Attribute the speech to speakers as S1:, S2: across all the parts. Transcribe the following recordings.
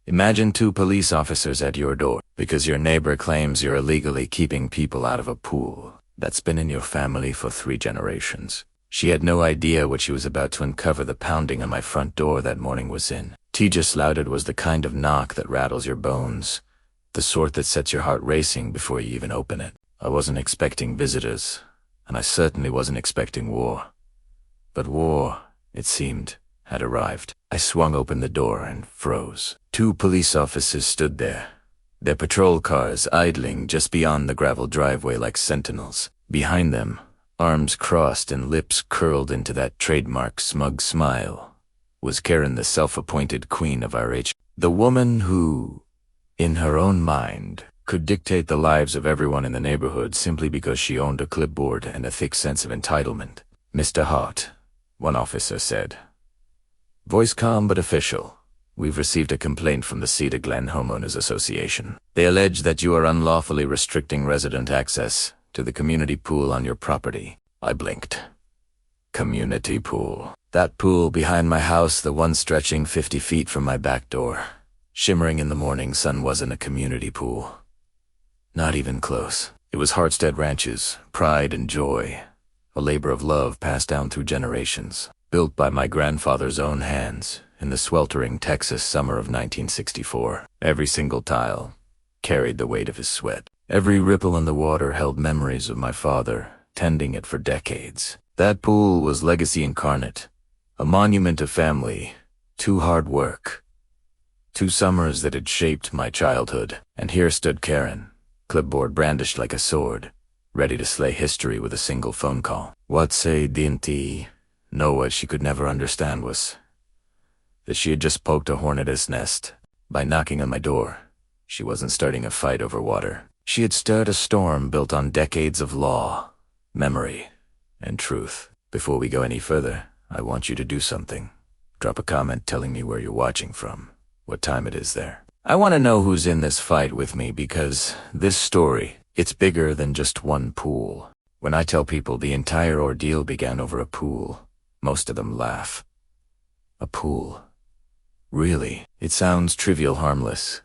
S1: Imagine two police officers at your door because your neighbor claims you're illegally keeping people out of a pool that's been in your family for 3 generations. She had no idea what she was about to uncover. The pounding on my front door that morning was in. Just louded was the kind of knock that rattles your bones, the sort that sets your heart racing before you even open it. I wasn't expecting visitors, and I certainly wasn't expecting war. But war, it seemed, had arrived. I swung open the door and froze. 2 police officers stood there, their patrol cars idling just beyond the gravel driveway like sentinels. Behind them, arms crossed and lips curled into that trademark smug smile, was Karen, the self-appointed queen of our age. The woman who, in her own mind, could dictate the lives of everyone in the neighborhood simply because she owned a clipboard and a thick sense of entitlement. "Mr. Hart," one officer said, voice calm but official, "we've received a complaint from the Cedar Glen Homeowners Association. They allege that you are unlawfully restricting resident access to the community pool on your property." I blinked. Community pool. That pool behind my house, the one stretching 50 feet from my back door, shimmering in the morning sun, wasn't a community pool. Not even close. It was Hartstead Ranch's pride and joy, a labor of love passed down through generations, built by my grandfather's own hands in the sweltering Texas summer of 1964. Every single tile carried the weight of his sweat. Every ripple in the water held memories of my father tending it for decades. That pool was legacy incarnate, a monument of family, to hard work, 2 summers that had shaped my childhood. And here stood Karen, clipboard brandished like a sword, ready to slay history with a single phone call. What say didn't know what she could never understand was that she had just poked a hornet's nest by knocking on my door. She wasn't starting a fight over water. She had stirred a storm built on decades of law, memory, and truth. Before we go any further, I want you to do something. Drop a comment telling me where you're watching from, what time it is there. I want to know who's in this fight with me, because this story, it's bigger than just one pool. When I tell people the entire ordeal began over a pool, most of them laugh. A pool. Really? It sounds trivial, harmless.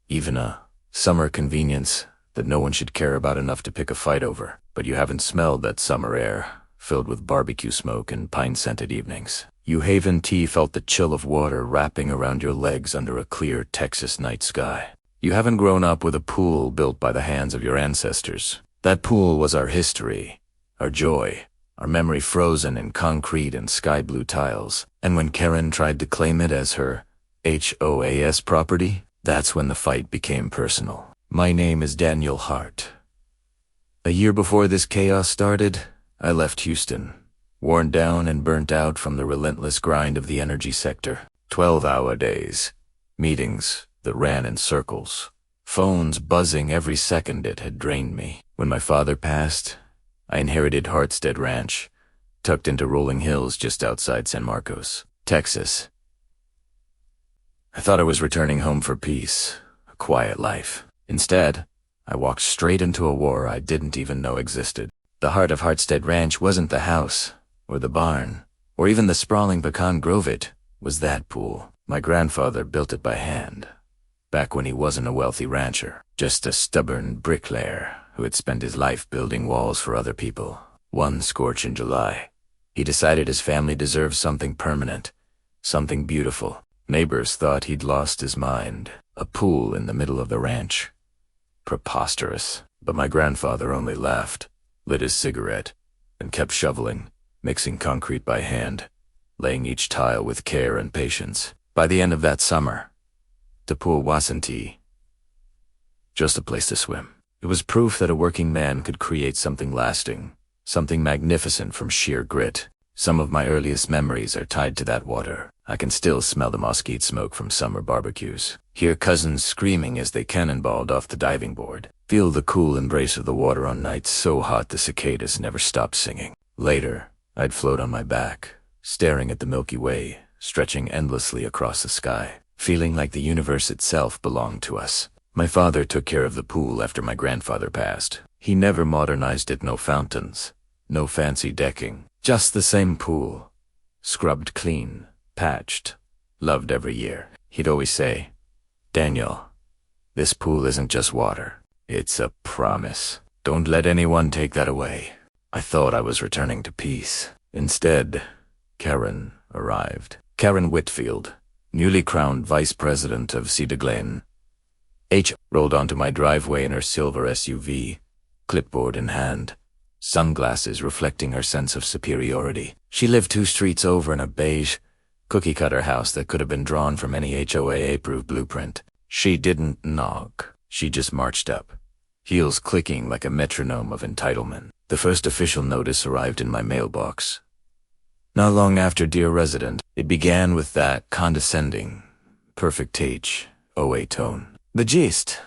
S1: Even a summer convenience that no one should care about enough to pick a fight over. But you haven't smelled that summer air, filled with barbecue smoke and pine-scented evenings. You haven't felt the chill of water wrapping around your legs under a clear Texas night sky. You haven't grown up with a pool built by the hands of your ancestors. That pool was our history, our joy, our memory frozen in concrete and sky blue tiles. And when Karen tried to claim it as her HOA's property, that's when the fight became personal. My name is Daniel Hart. A year before this chaos started, I left Houston, worn down and burnt out from the relentless grind of the energy sector. 12-hour days, meetings that ran in circles, phones buzzing every second. It had drained me. When my father passed, I inherited Hartstead Ranch, tucked into rolling hills just outside San Marcos, Texas. I thought I was returning home for peace, a quiet life. Instead, I walked straight into a war I didn't even know existed. The heart of Hartstead Ranch wasn't the house, or the barn, or even the sprawling pecan grove. It was that pool. My grandfather built it by hand, back when he wasn't a wealthy rancher, just a stubborn bricklayer who had spent his life building walls for other people. One scorching July, he decided his family deserved something permanent, something beautiful. Neighbors thought he'd lost his mind. A pool in the middle of the ranch. Preposterous. But my grandfather only laughed, lit his cigarette, and kept shoveling, mixing concrete by hand, laying each tile with care and patience. By the end of that summer, the pool wasn't just a place to swim. It was proof that a working man could create something lasting, something magnificent from sheer grit. Some of my earliest memories are tied to that water. I can still smell the mesquite smoke from summer barbecues, hear cousins screaming as they cannonballed off the diving board, feel the cool embrace of the water on nights so hot the cicadas never stopped singing. Later, I'd float on my back, staring at the Milky Way, stretching endlessly across the sky, feeling like the universe itself belonged to us. My father took care of the pool after my grandfather passed. He never modernized it. No fountains, no fancy decking, just the same pool, scrubbed clean, patched, loved every year. He'd always say, Daniel, this pool isn't just water. It's a promise. Don't let anyone take that away. I thought I was returning to peace. Instead, Karen arrived. Karen Whitfield, newly crowned vice president of Cedar Glen. Rolled onto my driveway in her silver SUV, clipboard in hand, sunglasses reflecting her sense of superiority. She lived 2 streets over in a beige, cookie-cutter house that could have been drawn from any HOA-approved blueprint. She didn't knock. She just marched up, heels clicking like a metronome of entitlement. The first official notice arrived in my mailbox. Not long after Dear Resident, it began with that condescending, perfect HOA tone. The gist.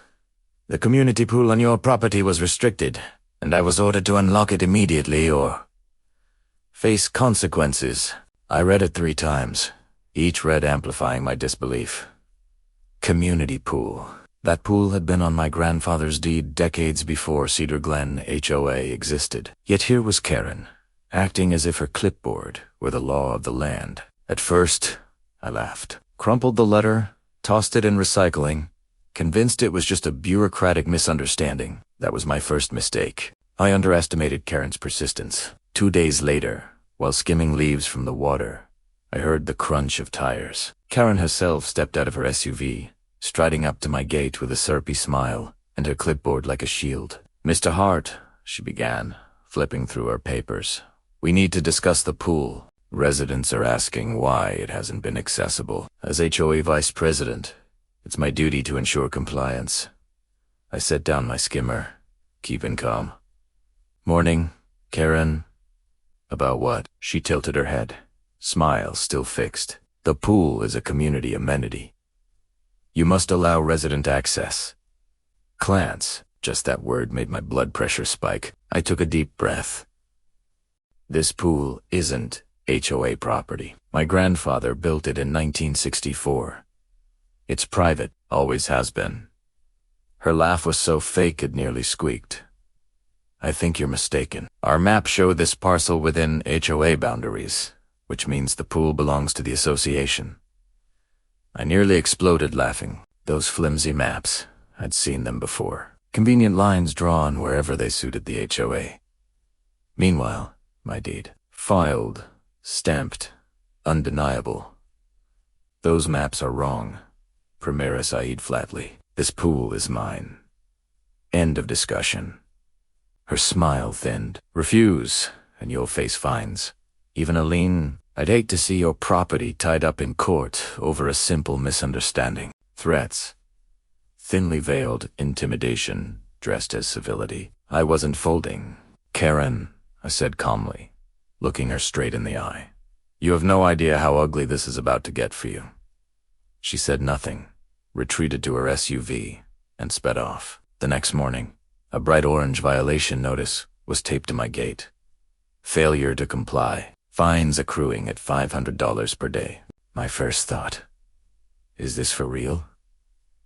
S1: The community pool on your property was restricted, and I was ordered to unlock it immediately or face consequences. I read it 3 times, each read amplifying my disbelief. Community pool. That pool had been on my grandfather's deed decades before Cedar Glen HOA existed. Yet here was Karen, acting as if her clipboard were the law of the land. At first, I laughed, crumpled the letter, tossed it in recycling, convinced it was just a bureaucratic misunderstanding. That was my first mistake. I underestimated Karen's persistence. 2 days later, while skimming leaves from the water, I heard the crunch of tires. Karen herself stepped out of her SUV, striding up to my gate with a syrupy smile and her clipboard like a shield. "Mr. Hart," she began, flipping through her papers. "We need to discuss the pool. Residents are asking why it hasn't been accessible. As HOA vice president, it's my duty to ensure compliance." I set down my skimmer, keeping calm. "Morning, Karen." "About what?" She tilted her head, smile still fixed. "The pool is a community amenity. You must allow resident access." Glance, just that word made my blood pressure spike. I took a deep breath. This pool isn't HOA property. My grandfather built it in 1964. It's private, always has been. Her laugh was so fake it nearly squeaked. "I think you're mistaken. Our maps show this parcel within HOA boundaries, which means the pool belongs to the association." I nearly exploded laughing. Those flimsy maps, I'd seen them before. Convenient lines drawn wherever they suited the HOA. Meanwhile, my deed, filed, stamped, undeniable. "Those maps are wrong," Primera Said flatly. "This pool is mine. End of discussion." Her smile thinned. "Refuse, and you'll face fines. Even a lien. I'd hate to see your property tied up in court over a simple misunderstanding." Threats. Thinly veiled intimidation, dressed as civility. I wasn't folding. "Karen," I said calmly, looking her straight in the eye, "you have no idea how ugly this is about to get for you." She said nothing, retreated to her SUV, and sped off. The next morning, a bright orange violation notice was taped to my gate. Failure to comply. Fines accruing at $500 per day. My first thought, is this for real?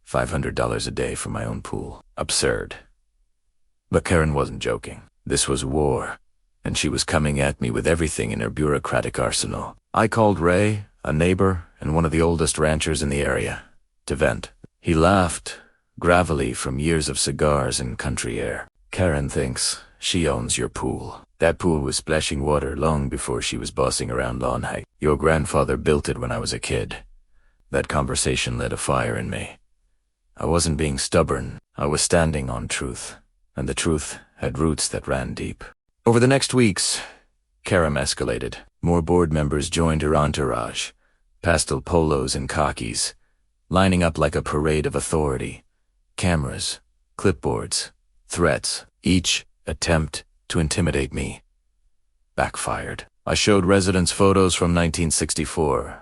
S1: $500 a day for my own pool. Absurd. But Karen wasn't joking. This was war, and she was coming at me with everything in her bureaucratic arsenal. I called Ray, a neighbor and one of the oldest ranchers in the area, to vent. He laughed, gravelly from years of cigars and country air. "Karen thinks she owns your pool. That pool was splashing water long before she was bossing around Lawn Height. Your grandfather built it when I was a kid." That conversation lit a fire in me. I wasn't being stubborn. I was standing on truth, and the truth had roots that ran deep. Over the next weeks, Karen escalated. More board members joined her entourage, pastel polos and khakis, lining up like a parade of authority. Cameras, clipboards, threats, each attempt to intimidate me backfired. I showed residents photos from 1964,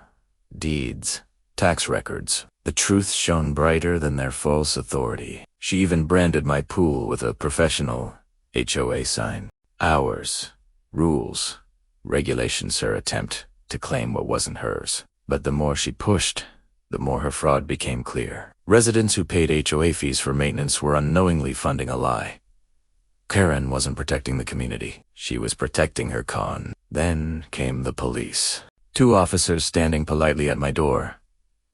S1: deeds, tax records. The truth shone brighter than their false authority. She even branded my pool with a professional HOA sign. Hours, rules, regulations, her attempt to claim what wasn't hers. But the more she pushed, the more her fraud became clear. Residents who paid HOA fees for maintenance were unknowingly funding a lie. Karen wasn't protecting the community. She was protecting her con. Then came the police. 2 officers standing politely at my door,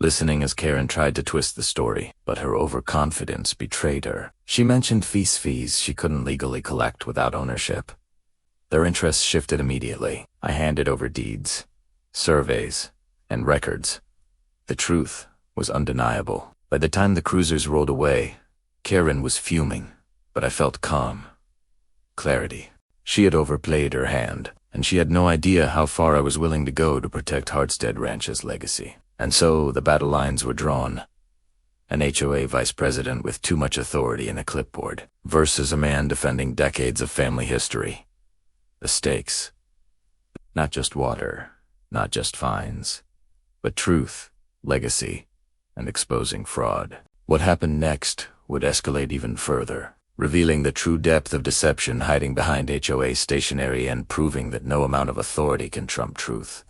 S1: listening as Karen tried to twist the story, but her overconfidence betrayed her. She mentioned fees she couldn't legally collect without ownership. Their interests shifted immediately. I handed over deeds, surveys, and records. The truth was undeniable. By the time the cruisers rolled away, Karen was fuming, but I felt calm. Clarity. She had overplayed her hand, and she had no idea how far I was willing to go to protect Hartstead Ranch's legacy. And so the battle lines were drawn. An HOA vice president with too much authority and a clipboard versus a man defending decades of family history. The stakes. Not just water, not just fines, but truth, legacy, and exposing fraud. What happened next would escalate even further, revealing the true depth of deception hiding behind HOA stationery and proving that no amount of authority can trump truth.